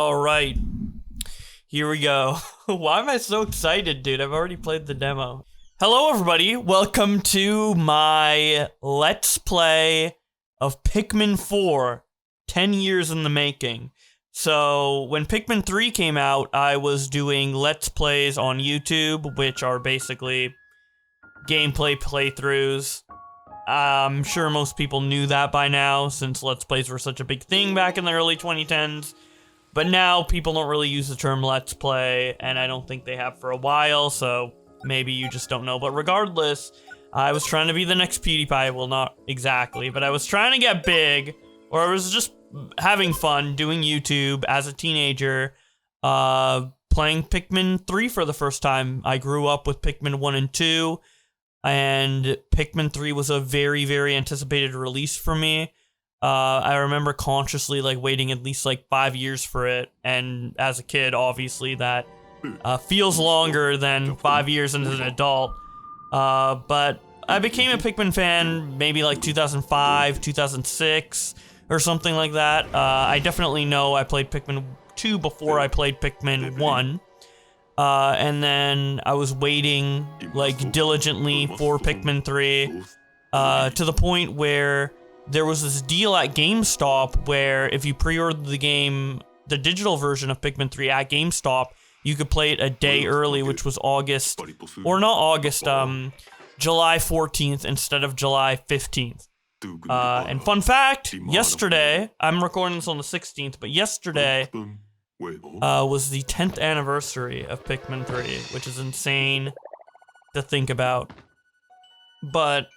Alright, here we go. Why am I so excited, dude? I've already played the demo. Hello, everybody. Welcome to my Let's Play of Pikmin 4, 10 years in the making. So, when Pikmin 3 came out, I was doing Let's Plays on YouTube, which are basically gameplay playthroughs. I'm sure most people knew that by now, since Let's Plays were such a big thing back in the early 2010s. But now, people don't really use the term Let's Play, and I don't think they have for a while, so maybe you just don't know. But regardless, I was trying to be the next PewDiePie. Well, not exactly, but I was trying to get big, or I was just having fun doing YouTube as a teenager, playing Pikmin 3 for the first time. I grew up with Pikmin 1 and 2, and Pikmin 3 was a very, very anticipated release for me. I remember consciously waiting at least 5 years for it, and as a kid, obviously that feels longer than 5 years as an adult. But I became a Pikmin fan maybe 2005, 2006, or something like that. I definitely know I played Pikmin 2 before I played Pikmin 1. And then I was waiting diligently for Pikmin 3 to the point where there was this deal at GameStop where if you pre-ordered the game, the digital version of Pikmin 3 at GameStop, you could play it a day early, which was July 14th instead of July 15th. And fun fact, yesterday, I'm recording this on the 16th, but yesterday was the 10th anniversary of Pikmin 3, which is insane to think about. But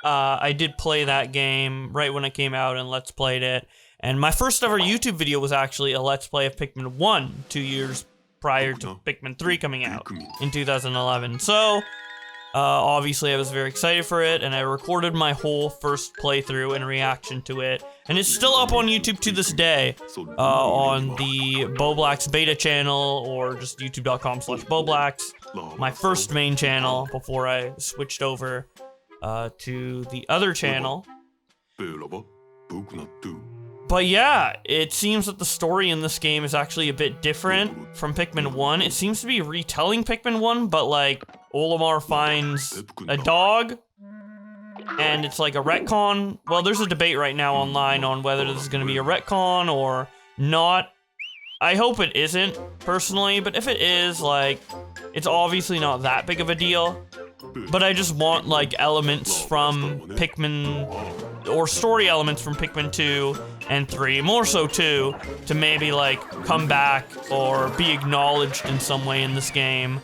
I did play that game right when it came out and Let's Played it. And my first ever YouTube video was actually a Let's Play of Pikmin 1, 2 years prior to Pikmin 3 coming out in 2011. So, obviously I was very excited for it, and I recorded my whole first playthrough in reaction to it. And it's still up on YouTube to this day, on the Boblax beta channel, or just youtube.com/Boblax, my first main channel before I switched over to the other channel. But yeah, it seems that the story in this game is actually a bit different from Pikmin 1. It seems to be retelling Pikmin 1, but Olimar finds a dog, and it's a retcon. Well, there's a debate right now online on whether this is going to be a retcon or not. I hope it isn't, personally, but if it is, it's obviously not that big of a deal. But I just want, elements from Pikmin, or story elements from Pikmin 2 and 3, more so 2, to maybe, come back or be acknowledged in some way in this game,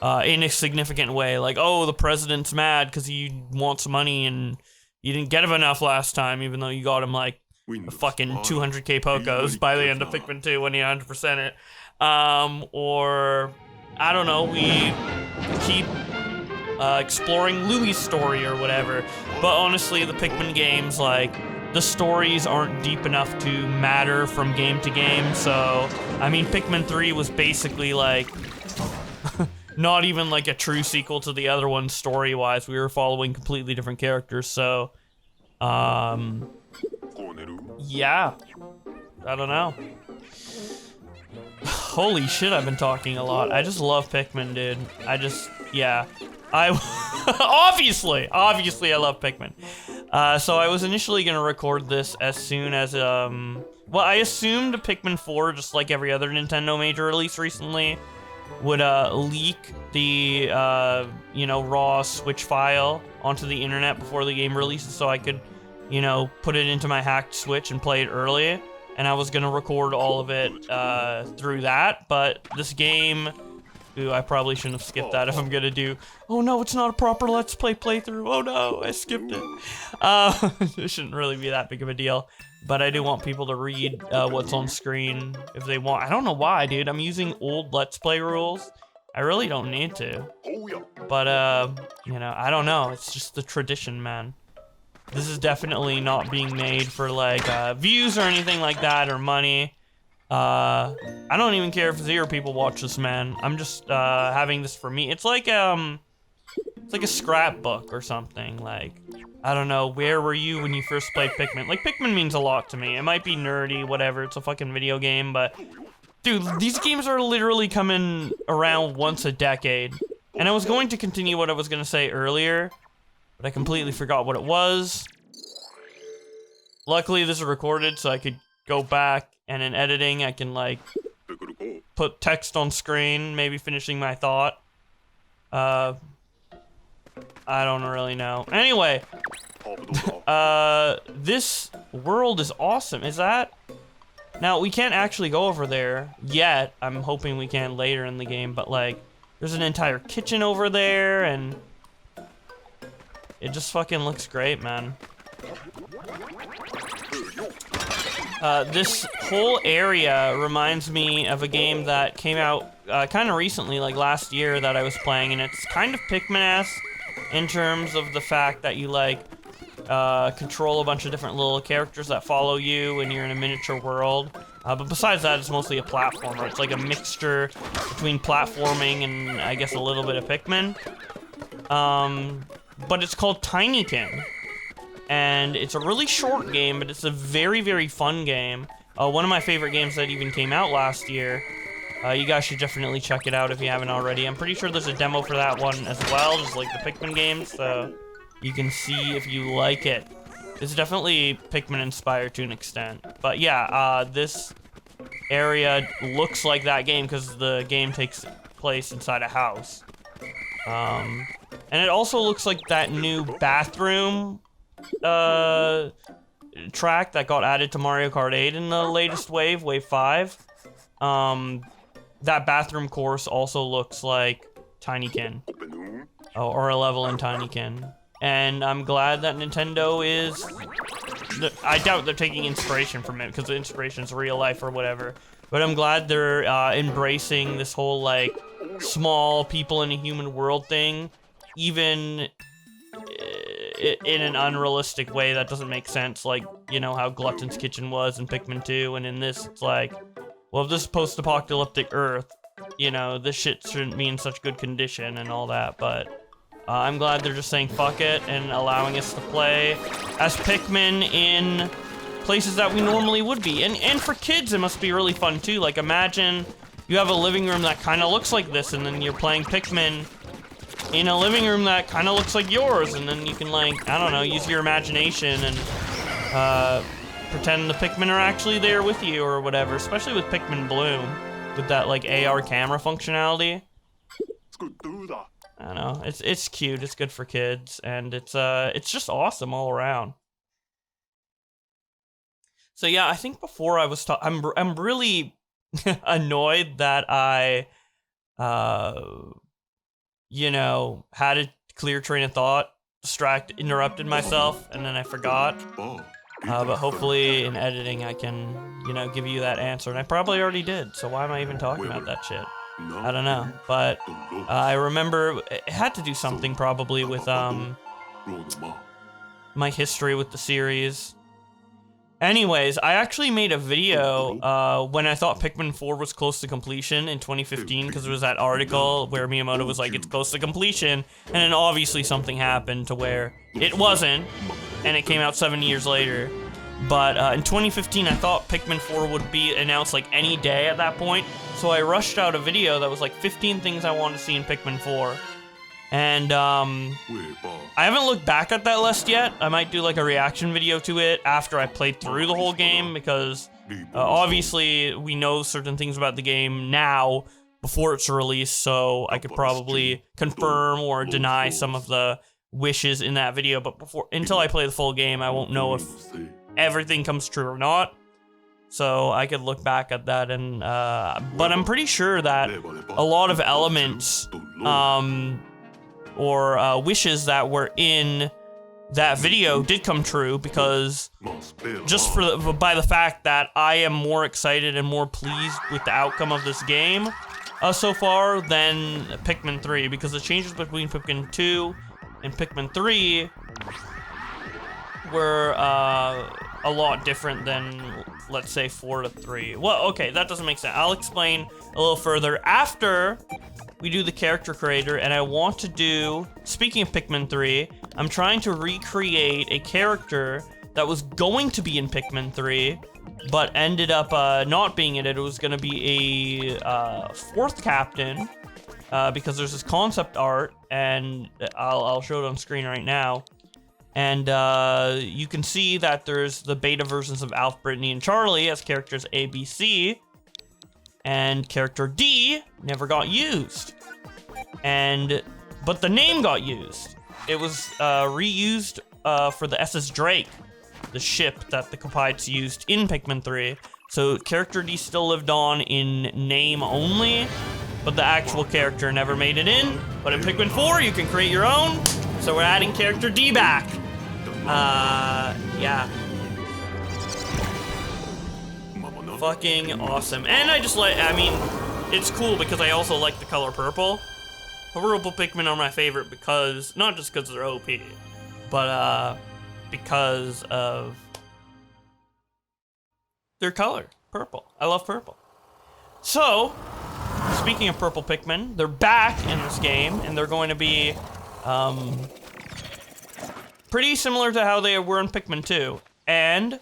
in a significant way. Oh, the president's mad because he wants money and you didn't get him enough last time, even though you got him, a fucking 200k Pokos by the end of Pikmin 2 when he 100% it. Or, I don't know, we keep exploring Louie's story or whatever. But honestly, the Pikmin games, the stories aren't deep enough to matter from game to game. So, I mean, Pikmin 3 was basically not even a true sequel to the other one story-wise. We were following completely different characters, so yeah, I don't know. Holy shit, I've been talking a lot. I just love Pikmin, dude. Yeah. Obviously I love Pikmin. So I was initially gonna record this as soon as, well, I assumed Pikmin 4, just like every other Nintendo major release recently, would, leak the, raw Switch file onto the internet before the game releases so I could, put it into my hacked Switch and play it early. And I was gonna record all of it, through that, but this game... Ooh, I probably shouldn't have skipped that if I'm gonna do... Oh no, it's not a proper Let's Play playthrough. Oh no, I skipped it. It shouldn't really be that big of a deal. But I do want people to read what's on screen if they want. I don't know why, dude. I'm using old Let's Play rules. I really don't need to. But, I don't know. It's just the tradition, man. This is definitely not being made for, views or anything like that, or money. I don't even care if 0 people watch this, man. I'm just, having this for me. It's like a scrapbook or something. I don't know, where were you when you first played Pikmin? Pikmin means a lot to me. It might be nerdy, whatever, it's a fucking video game, but Dude, these games are literally coming around once a decade. And I was going to continue what I was going to say earlier, but I completely forgot what it was. Luckily, this is recorded, so I could go back, and in editing, I can, like, put text on screen, maybe finishing my thought. I don't really know. Anyway, this world is awesome. Is that... Now, we can't actually go over there yet. I'm hoping we can later in the game, but, like, there's an entire kitchen over there, and it just fucking looks great, man. This whole area reminds me of a game that came out kind of recently, like last year, that I was playing, and it's kind of Pikmin-esque in terms of the fact that you, like, control a bunch of different little characters that follow you and you're in a miniature world. But besides that, it's mostly a platformer. It's like a mixture between platforming and I guess a little bit of Pikmin. But it's called Tinykin. And it's a really short game, but it's a very, very fun game. One of my favorite games that even came out last year. You guys should definitely check it out if you haven't already. I'm pretty sure there's a demo for that one as well, just like the Pikmin games, so you can see if you like it. It's definitely Pikmin-inspired to an extent. But yeah, this area looks like that game because the game takes place inside a house. And it also looks like that new bathroom track that got added to Mario Kart 8 in the latest wave, Wave 5. That bathroom course also looks like Tinykin. Or a level in Tinykin. And I'm glad that Nintendo is... I doubt they're taking inspiration from it, because the inspiration is real life or whatever. But I'm glad they're embracing this whole, like, small people in a human world thing. Even in an unrealistic way that doesn't make sense. Like, you know, how Glutton's Kitchen was in Pikmin 2. And in this, it's like, well, if this is post-apocalyptic Earth, you know, this shit shouldn't be in such good condition and all that, but... I'm glad they're just saying fuck it and allowing us to play as Pikmin in places that we normally would be. And for kids, it must be really fun too. Like, imagine you have a living room that kind of looks like this, and then you're playing Pikmin in a living room that kind of looks like yours, and then you can, like, I don't know, use your imagination and pretend the Pikmin are actually there with you or whatever, especially with Pikmin Bloom, with that, like, AR camera functionality. I don't know. It's cute. It's good for kids, and it's just awesome all around. So yeah, I think before I was I'm really annoyed that I you know, had a clear train of thought, interrupted myself, and then I forgot. But hopefully in editing I can, you know, give you that answer, and I probably already did. So why am I even talking about that shit? I don't know, but I remember it had to do something probably with my history with the series. Anyways, I actually made a video when I thought Pikmin 4 was close to completion in 2015, because there was that article where Miyamoto was like, it's close to completion, and then obviously something happened to where it wasn't, and it came out 7 years later. But in 2015, I thought Pikmin 4 would be announced like any day at that point, so I rushed out a video that was like 15 things I want to see in Pikmin 4. And I haven't looked back at that list yet. I might do like a reaction video to it after I played through the whole game, because obviously we know certain things about the game now before it's released, so I could probably confirm or deny some of the wishes in that video, but until I play the full game, I won't know if everything comes true or not. So I could look back at that, and but I'm pretty sure that a lot of elements or wishes that were in that video did come true, because just by the fact that I am more excited and more pleased with the outcome of this game so far than Pikmin 3, because the changes between Pikmin 2 and Pikmin 3 were a lot different than, let's say, 4 to 3. Well, okay, that doesn't make sense. I'll explain a little further after we do the character creator, and I want to do, speaking of Pikmin 3, I'm trying to recreate a character that was going to be in Pikmin 3, but ended up not being in it. It was gonna be a fourth captain, because there's this concept art, and I'll show it on screen right now. And you can see that there's the beta versions of Alf, Brittany, and Charlie as characters A, B, C, and character D never got used. But the name got used. It was reused for the SS Drake, the ship that the Copites used in Pikmin 3. So character D still lived on in name only, but the actual character never made it in. But in Pikmin 4, you can create your own. So we're adding character D back. Yeah. Fucking awesome. And I mean, it's cool because I also like the color purple. Purple Pikmin are my favorite because, not just because they're OP, but because of their color, purple. I love purple. So, speaking of purple Pikmin, they're back in this game, and they're going to be pretty similar to how they were in Pikmin 2. And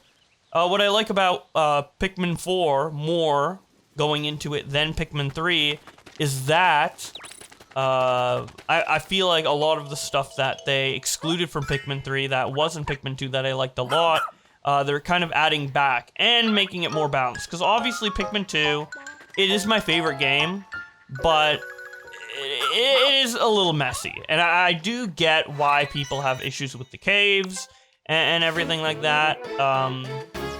what I like about Pikmin 4 more going into it than Pikmin 3 is that I feel like a lot of the stuff that they excluded from Pikmin 3 that was in Pikmin 2 that I liked a lot, they're kind of adding back and making it more balanced. Because obviously Pikmin 2, it is my favorite game, but it is a little messy. And I do get why people have issues with the caves and everything like that.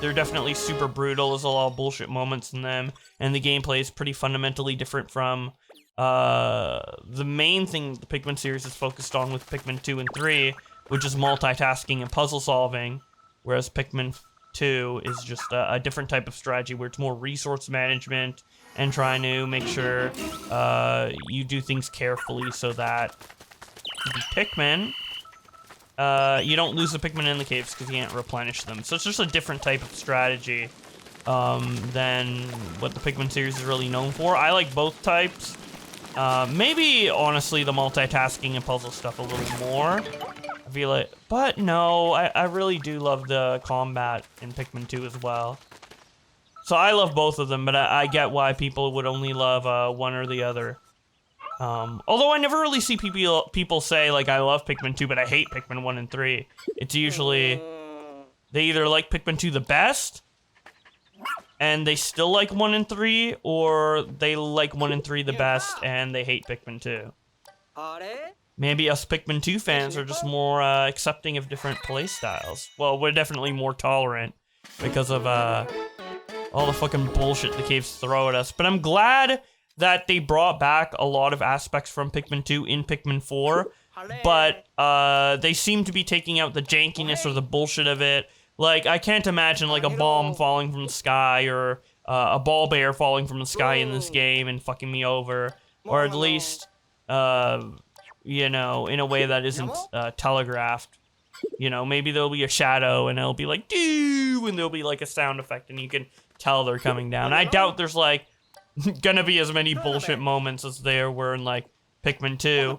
They're definitely super brutal. There's a lot of bullshit moments in them, and the gameplay is pretty fundamentally different from the main thing the Pikmin series is focused on with Pikmin 2 and 3, which is multitasking and puzzle solving, whereas Pikmin 2 is just a different type of strategy where it's more resource management and trying to make sure you do things carefully so that the Pikmin, you don't lose the Pikmin in the caves because you can't replenish them. So it's just a different type of strategy than what the Pikmin series is really known for. I like both types. Maybe, honestly, the multitasking and puzzle stuff a little more. I feel like, but no, I really do love the combat in Pikmin 2 as well. So I love both of them, but I get why people would only love one or the other. Although I never really see people say, like, I love Pikmin 2, but I hate Pikmin 1 and 3. It's usually, they either like Pikmin 2 the best, and they still like 1 and 3, or they like 1 and 3 the best, and they hate Pikmin 2. Maybe us Pikmin 2 fans are just more accepting of different playstyles. Well, we're definitely more tolerant because of all the fucking bullshit the caves throw at us. But I'm glad that they brought back a lot of aspects from Pikmin 2 in Pikmin 4, but they seem to be taking out the jankiness or the bullshit of it. Like, I can't imagine, like, a bomb falling from the sky or a ball bear falling from the sky in this game and fucking me over. Or at least, you know, in a way that isn't telegraphed. You know, maybe there'll be a shadow and it'll be like, doo, and there'll be, like, a sound effect and you can tell they're coming down. I doubt there's, like, gonna be as many bullshit moments as there were in, like, Pikmin 2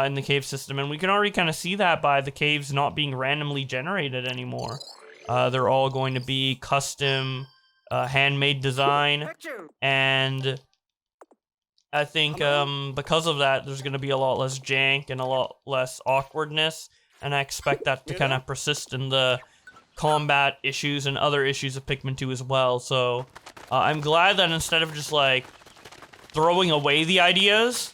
in the cave system. And we can already kind of see that by the caves not being randomly generated anymore. They're all going to be custom, handmade design. And I think because of that, there's gonna be a lot less jank and a lot less awkwardness. And I expect that to kind of persist in the combat issues and other issues of Pikmin 2 as well. So I'm glad that instead of just like throwing away the ideas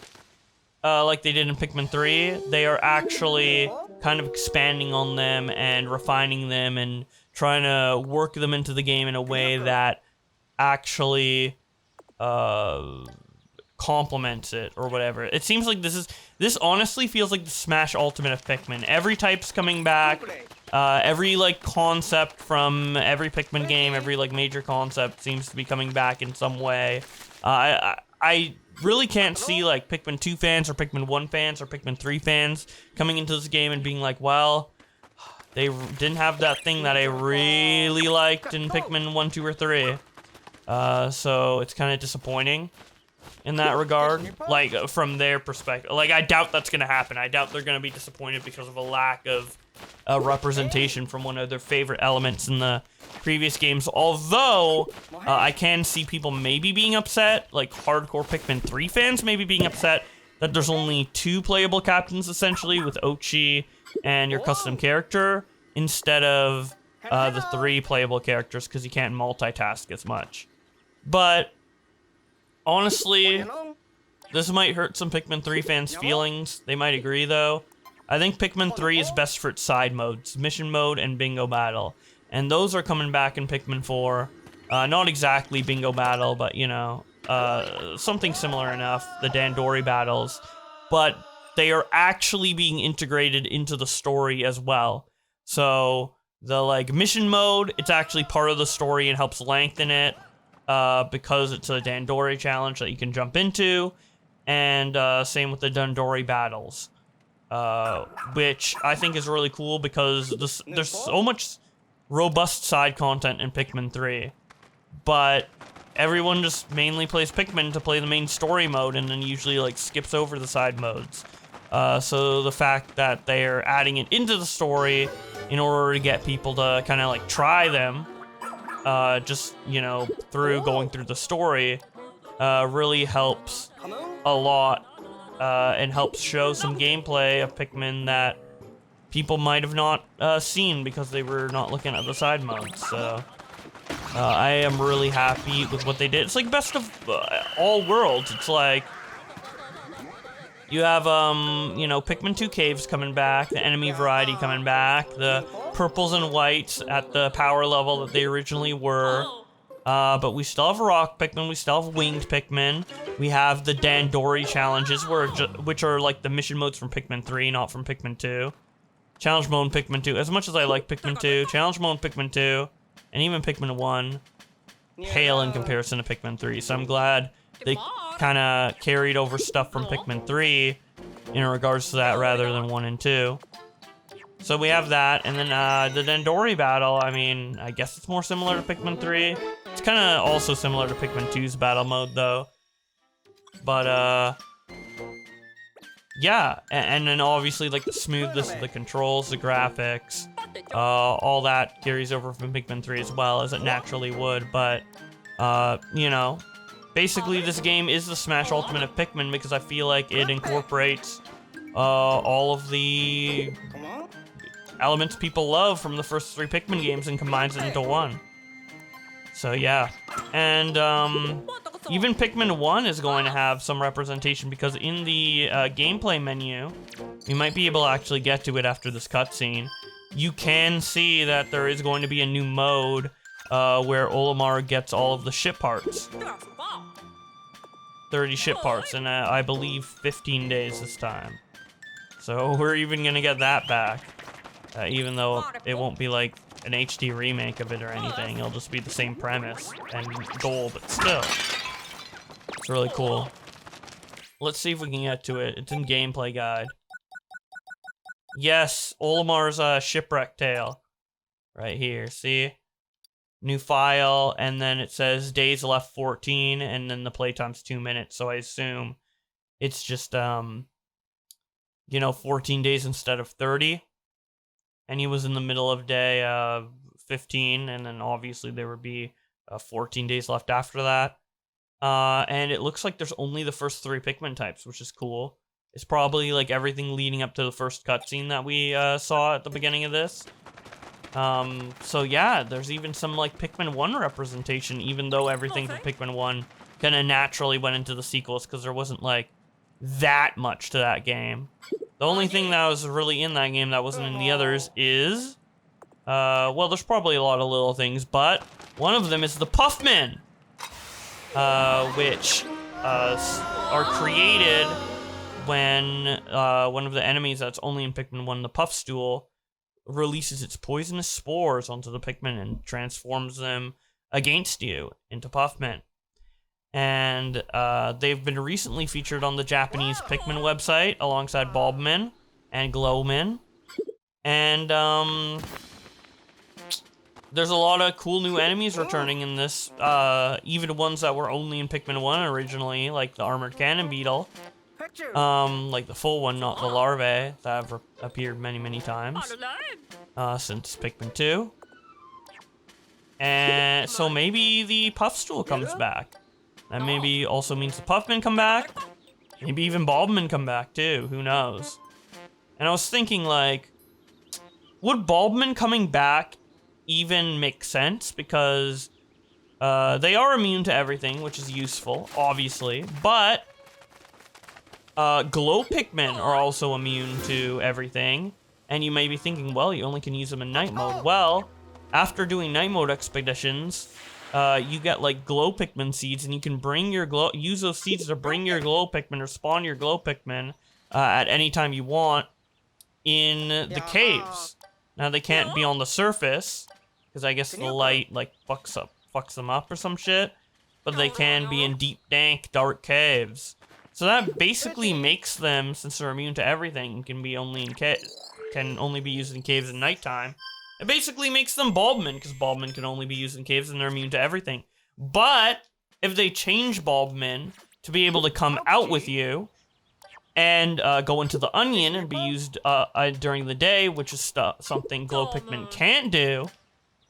like they did in Pikmin 3, they are actually kind of expanding on them and refining them and trying to work them into the game in a way that actually complements it or whatever. It seems like this honestly feels like the Smash Ultimate of Pikmin. Every type's coming back. Every, like, concept from every Pikmin game, every, like, major concept seems to be coming back in some way. I really can't see, like, Pikmin 2 fans or Pikmin 1 fans or Pikmin 3 fans coming into this game and being like, well, they didn't have that thing that I really liked in Pikmin 1, 2, or 3. So it's kind of disappointing in that regard, like, from their perspective. Like, I doubt that's gonna happen. I doubt they're gonna be disappointed because of a lack of representation from one of their favorite elements in the previous games. Although, I can see people maybe being upset, like hardcore Pikmin 3 fans maybe being upset that there's only 2 playable captains, essentially, with Ochi and your custom character, instead of the 3 playable characters, because you can't multitask as much. But, honestly, this might hurt some Pikmin 3 fans' feelings. They might agree, though. I think Pikmin 3 is best for its side modes, Mission Mode and Bingo Battle. And those are coming back in Pikmin 4. Not exactly Bingo Battle, but, you know, something similar enough, the Dandori battles. But they are actually being integrated into the story as well. So, the, like, Mission Mode, it's actually part of the story and helps lengthen it, because it's a Dandori challenge that you can jump into. And, same with the Dandori battles. Which I think is really cool because there's so much robust side content in Pikmin 3, but everyone just mainly plays Pikmin to play the main story mode and then usually like skips over the side modes. So the fact that they're adding it into the story in order to get people to kind of like try them, just, you know, through going through the story, really helps a lot. And helps show some gameplay of Pikmin that people might have not seen because they were not looking at the side modes. So I am really happy with what they did. It's like best of all worlds. It's like you have you know, Pikmin 2 caves coming back, the enemy variety coming back, the purples and whites at the power level that they originally were. But we still have rock Pikmin, we still have winged Pikmin, we have the Dandori challenges, which are like the mission modes from Pikmin 3, not from Pikmin 2. Challenge mode in Pikmin 2, as much as I like Pikmin 2, challenge mode in Pikmin 2, and even Pikmin 1, pale in comparison to Pikmin 3, so I'm glad they kind of carried over stuff from Pikmin 3 in regards to that rather than 1 and 2. So we have that, and then the Dandori battle, I mean, I guess it's more similar to Pikmin 3. It's kind of also similar to Pikmin 2's battle mode, though. But, yeah, and then obviously, like, the smoothness of the controls, the graphics, all that carries over from Pikmin 3 as well, as it naturally would, but, you know, basically this game is the Smash Ultimate of Pikmin because I feel like it incorporates all of the elements people love from the first 3 Pikmin games and combines it into one. So yeah, and even Pikmin 1 is going to have some representation because in the gameplay menu, we might be able to actually get to it after this cutscene. You can see that there is going to be a new mode where Olimar gets all of the ship parts. 30 ship parts, and I believe 15 days this time. So we're even gonna get that back. Even though it won't be like an HD remake of it or anything, it'll just be the same premise and goal, but still. It's really cool. Let's see if we can get to it. It's in gameplay guide. Yes, Olimar's shipwreck tale. Right here, see? New file, and then it says days left 14, and then the playtime's 2 minutes, so I assume it's just, you know, 14 days instead of 30. And he was in the middle of day 15, and then obviously there would be 14 days left after that. And it looks like there's only the first 3 Pikmin types, which is cool. It's probably like everything leading up to the first cutscene that we saw at the beginning of this. So yeah, there's even some like Pikmin 1 representation, even though everything from Pikmin 1 kind of naturally went into the sequels because there wasn't like that much to that game. The only thing that was really in that game that wasn't in the others is, well, there's probably a lot of little things, but one of them is the Puffmen, which are created when one of the enemies that's only in Pikmin 1, the Puffstool, releases its poisonous spores onto the Pikmin and transforms them against you into Puffmen. And they've been recently featured on the Japanese Pikmin website alongside Bulbmin and Glowmin. And there's a lot of cool new enemies returning in this, even ones that were only in Pikmin 1 originally, like the Armored Cannon Beetle. Like the full one, not the larvae that have appeared many times since Pikmin 2. And so maybe the Puffstool comes back. That maybe also means the Puffmen come back. Maybe even Bulbmin come back too, who knows? And I was thinking, like, would Bulbmin coming back even make sense? Because they are immune to everything, which is useful, obviously. But glow Pikmin are also immune to everything. And you may be thinking, well, you only can use them in night mode. Well, after doing night mode expeditions, you get like glow Pikmin seeds, and you can bring your use those seeds to bring your glow Pikmin or spawn your glow Pikmin at any time you want in the caves. Now they can't be on the surface because I guess the light like fucks them up or some shit, but they can be in deep, dank, dark caves. So that basically makes them, since they're immune to everything, can only be used in caves at nighttime. It basically makes them Bulbmin, because Bulbmin can only be used in caves and they're immune to everything. But if they change Bulbmin to be able to come out with you and go into the onion and be used during the day, which is something glow Pikmin can't do,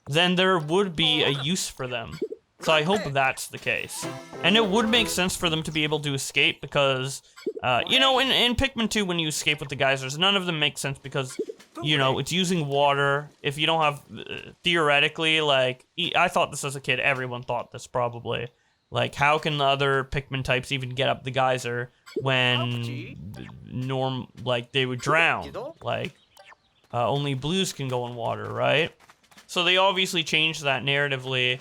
then there would be a use for them. So I hope that's the case. And it would make sense for them to be able to escape because, you know, in Pikmin 2 when you escape with the geysers, none of them make sense because, you know, it's using water. If you don't have, theoretically, like, I thought this as a kid, everyone thought this probably. Like, how can the other Pikmin types even get up the geyser when they would drown? Like, only blues can go in water, right? So they obviously changed that narratively,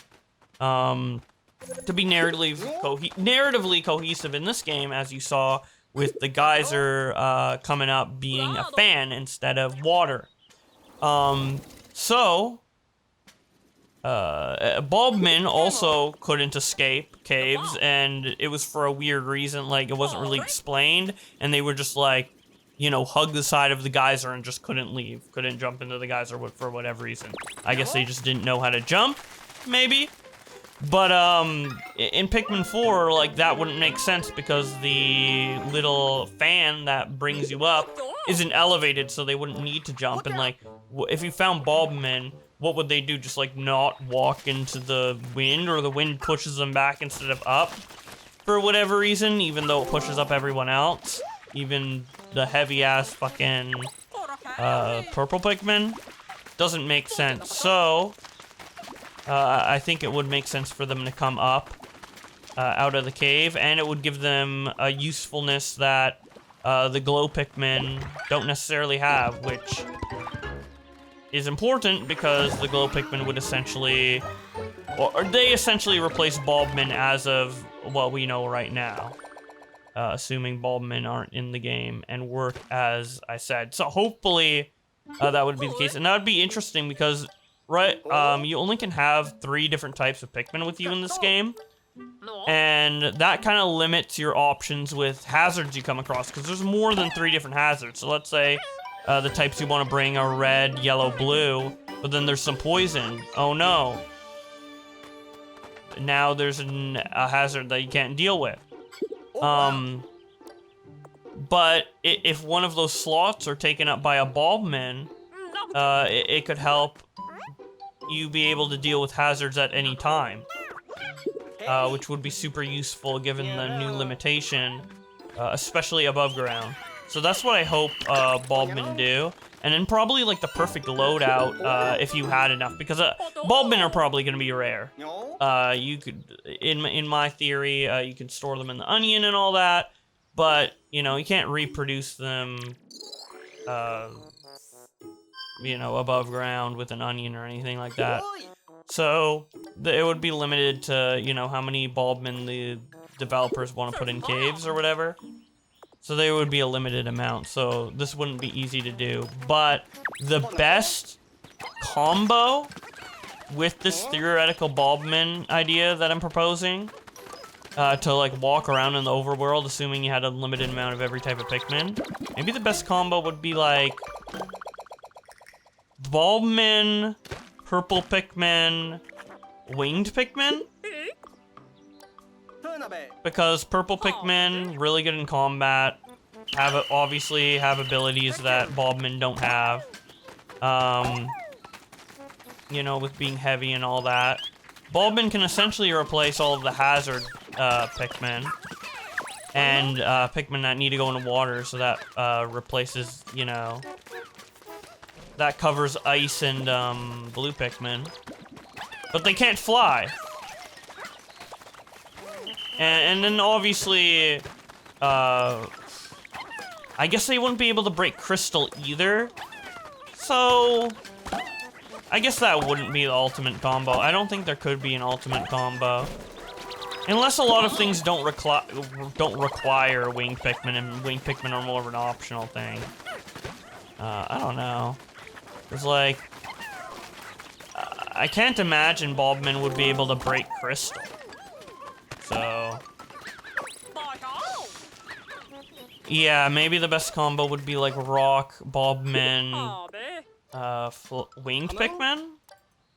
to be narratively cohesive in this game, as you saw with the geyser coming up being a fan instead of water. Bulbmin also couldn't escape caves, and it was for a weird reason. Like, it wasn't really explained, and they were just like, you know, hug the side of the geyser and just couldn't leave. Couldn't jump into the geyser for whatever reason. I guess they just didn't know how to jump, maybe? But, in Pikmin 4, like, that wouldn't make sense because the little fan that brings you up isn't elevated, so they wouldn't need to jump. And, like, if you found Bulbmin, what would they do? Just, like, not walk into the wind, or the wind pushes them back instead of up for whatever reason, even though it pushes up everyone else? Even the heavy-ass fucking, purple Pikmin? Doesn't make sense. So, I think it would make sense for them to come up out of the cave, and it would give them a usefulness that the glow Pikmin don't necessarily have, which is important because the glow Pikmin would essentially, or they essentially replace Bulbmin as of what we know right now, assuming Bulbmin aren't in the game and work as I said. So hopefully that would be the case, and that would be interesting because you only can have 3 different types of Pikmin with you in this game. And that kind of limits your options with hazards you come across, because there's more than 3 different hazards. So let's say the types you want to bring are red, yellow, blue, but then there's some poison. Oh no. Now there's a hazard that you can't deal with. But if one of those slots are taken up by a Bulbmin, it could help you be able to deal with hazards at any time, which would be super useful given the new limitation, especially above ground. So that's what I hope Bulbmin do, and then probably like the perfect loadout if you had enough, because Bulbmin are probably going to be rare. You could, in my theory, you can store them in the onion and all that, but you know you can't reproduce them. You know, above ground with an onion or anything like that. So, it would be limited to, you know, how many Bulbmin the developers want to put in caves or whatever. So there would be a limited amount, so this wouldn't be easy to do. But the best combo with this theoretical Bulbmin idea that I'm proposing, to like walk around in the overworld, assuming you had a limited amount of every type of Pikmin, maybe the best combo would be like Bulbmin, purple Pikmin, winged Pikmin? Because purple Pikmin, really good in combat, obviously have abilities that Bobman don't have. You know, with being heavy and all that. Bobman can essentially replace all of the hazard Pikmin. And Pikmin that need to go into water, so that replaces, you know, that covers ice and blue Pikmin. But they can't fly. And then obviously, I guess they wouldn't be able to break crystal either. So, I guess that wouldn't be the ultimate combo. I don't think there could be an ultimate combo. Unless a lot of things don't require winged Pikmin, and winged Pikmin are more of an optional thing. I don't know. It's like, I can't imagine Bobman would be able to break crystal. So, yeah, maybe the best combo would be like rock, Bobman, winged Pikmin.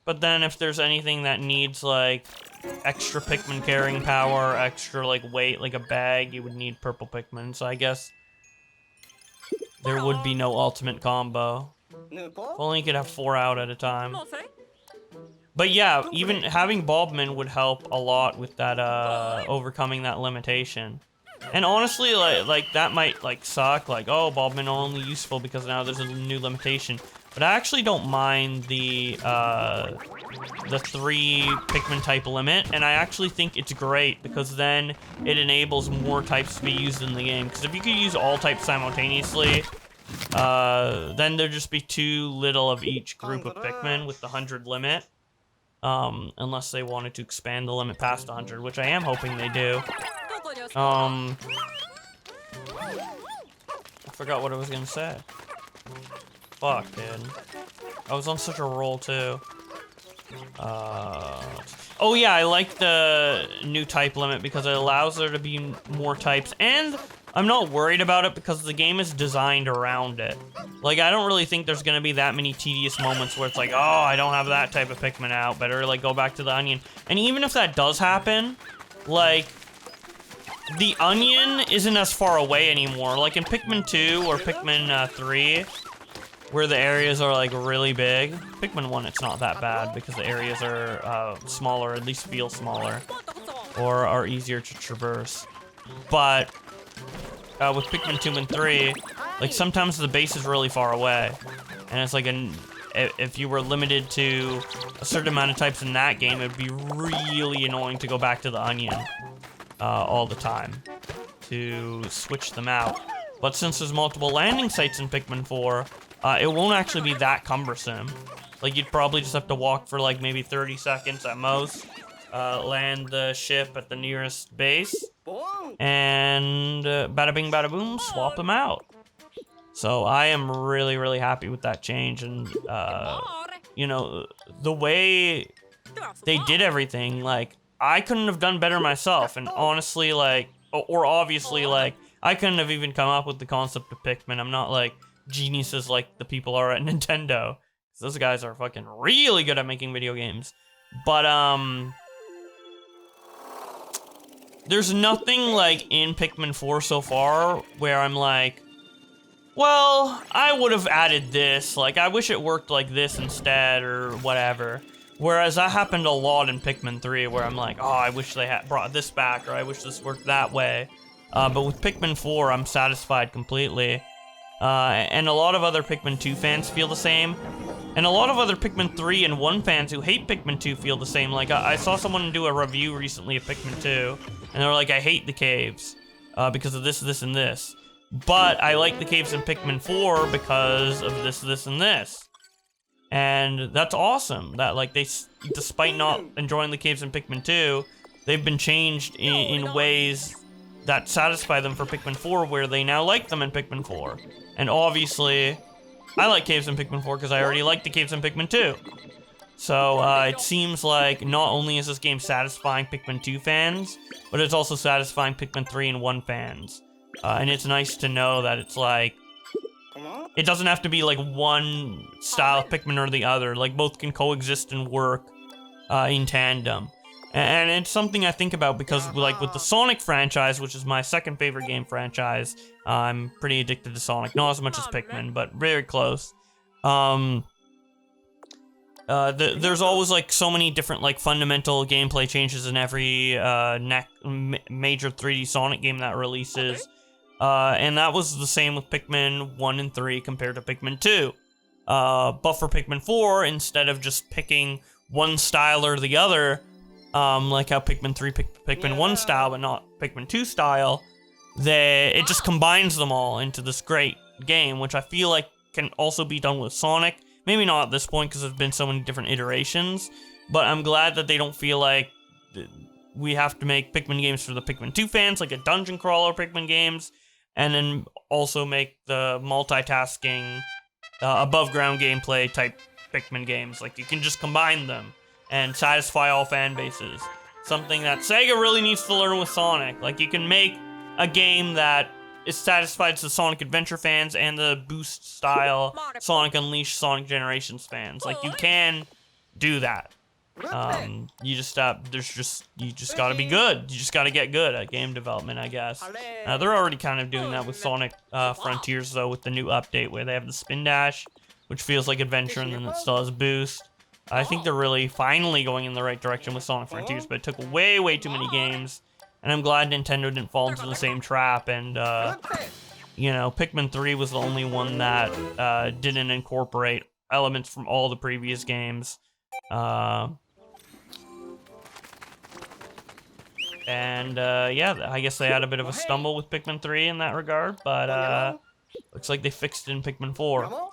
But then if there's anything that needs like extra Pikmin carrying power, extra like weight, like a bag, you would need purple Pikmin. So I guess there would be no ultimate combo. If only you could have 4 out at a time. But yeah, even having Bobman would help a lot with that, overcoming that limitation. And honestly, like that might like suck, like, oh, Bobman only useful because now there's a new limitation. But I actually don't mind the 3 Pikmin type limit, and I actually think it's great because then it enables more types to be used in the game. Because if you could use all types simultaneously, then there'd just be too little of each group of Pikmin with the 100 limit. Unless they wanted to expand the limit past 100, which I am hoping they do. I forgot what I was gonna say. Fuck, dude. I was on such a roll, too. Oh yeah, I like the new type limit because it allows there to be more types, and I'm not worried about it because the game is designed around it. Like, I don't really think there's gonna be that many tedious moments where it's like, oh, I don't have that type of Pikmin out, better, like, go back to the onion. And even if that does happen, like, the onion isn't as far away anymore. Like, in Pikmin 2 or Pikmin 3, where the areas are, like, really big. Pikmin 1, it's not that bad because the areas are smaller, at least feel smaller, or are easier to traverse. But with Pikmin 2 and 3, like, sometimes the base is really far away. And it's like, if you were limited to a certain amount of types in that game, it'd be really annoying to go back to the onion all the time to switch them out. But since there's multiple landing sites in Pikmin 4, it won't actually be that cumbersome. Like, you'd probably just have to walk for, like, maybe 30 seconds at most, land the ship at the nearest base, and bada bing, bada boom, swap them out. So I am really, really happy with that change, and, you know, the way they did everything, like, I couldn't have done better myself, and honestly, like, or obviously, like, I couldn't have even come up with the concept of Pikmin. I'm not, like, geniuses like the people are at Nintendo. Those guys are fucking really good at making video games. But, there's nothing, like, in Pikmin 4 so far where I'm like, well, I would have added this. Like, I wish it worked like this instead, or whatever. Whereas that happened a lot in Pikmin 3, where I'm like, oh, I wish they had brought this back, or I wish this worked that way. But with Pikmin 4, I'm satisfied completely. And a lot of other Pikmin 2 fans feel the same. And a lot of other Pikmin 3 and 1 fans who hate Pikmin 2 feel the same. Like, I saw someone do a review recently of Pikmin 2, and they were like, I hate the caves, because of this, this, and this. But I like the caves in Pikmin 4 because of this, this, and this. And that's awesome. That, like, they, despite not enjoying the caves in Pikmin 2, they've been changed in ways that satisfy them for Pikmin 4, where they now like them in Pikmin 4. And obviously, I like caves in Pikmin 4 because I already like the caves in Pikmin 2. So, it seems like not only is this game satisfying Pikmin 2 fans, but it's also satisfying Pikmin 3 and 1 fans. And it's nice to know that it's like, it doesn't have to be like one style of Pikmin or the other. Like, both can coexist and work in tandem. And it's something I think about because, like, with the Sonic franchise, which is my second favorite game franchise, I'm pretty addicted to Sonic. Not as much as Pikmin, but very close. There's always, like, so many different, like, fundamental gameplay changes in every major 3D Sonic game that releases. And that was the same with Pikmin 1 and 3 compared to Pikmin 2. But for Pikmin 4, instead of just picking one style or the other, like how Pikmin 3 picked Pikmin 1 style but not Pikmin 2 style, it just combines them all into this great game, which I feel like can also be done with Sonic. Maybe not at this point because there's been so many different iterations, but I'm glad that they don't feel like we have to make Pikmin games for the Pikmin 2 fans, like a dungeon crawler Pikmin games, and then also make the multitasking, above-ground gameplay type Pikmin games. Like, you can just combine them and satisfy all fan bases. Something that Sega really needs to learn with Sonic. Like, you can make a game that is satisfied to the Sonic Adventure fans and the Boost style Sonic Unleashed, Sonic Generations fans. Like, you can do that. You just gotta be good. You just gotta get good at game development, I guess. They're already kind of doing that with Sonic Frontiers, though, with the new update where they have the Spin Dash, which feels like adventure, and then it still has Boost. I think they're really finally going in the right direction with Sonic Frontiers, but it took way too many games. And I'm glad Nintendo didn't fall into the same trap, and, you know, Pikmin 3 was the only one that didn't incorporate elements from all the previous games. Yeah, I guess they had a bit of a stumble with Pikmin 3 in that regard, but looks like they fixed it in Pikmin 4.